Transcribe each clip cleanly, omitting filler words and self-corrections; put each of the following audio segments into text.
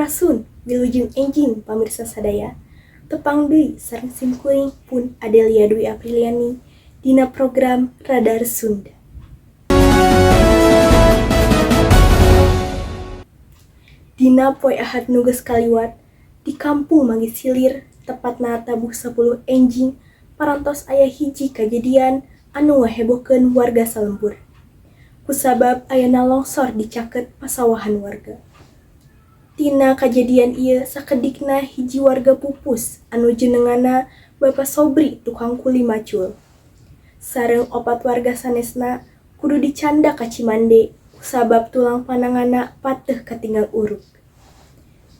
Sampurasun, wilujeng enjing pamirsa sadaya. Tepang deui sareng simkuring pun Adelia Dwi Apriliani dina program Radar Sunda. Dina poe Ahad nu geus kaliwat, di kampung Manggi Silir, tepatna tabuh 10 enjing, parantos aya hiji kajadian anu ngahebohkeun warga salempur. Kusabab ayana longsor di caket pasawahan warga. Tina kajadian ieu sakedikna hiji warga pupus anu jenenganna Bapak Sobri tukang kuli macul. Sareng 4 warga sanesna kudu dicanda ka Cimande kusabab tulang pananganna pateuh katinggal urug.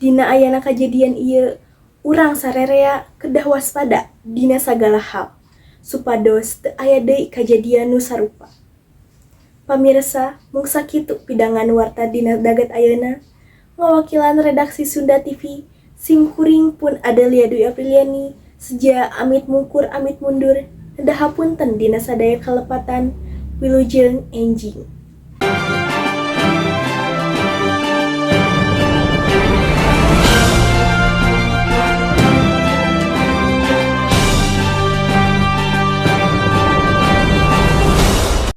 Dina ayana kajadian ieu urang sarerea kedah waspada dina sagala hal supados teu aya deui kajadian nu sarupa. Pamirsa, mung sakitu pidangan warta dina daget ayeuna. Ngawakilan redaksi Sunda TV, simkuring pun Adelia Dwi Apriliani, seja amit mungkur amit mundur, nedahapunten dina sadaya kalepatan, wilujeng enjing.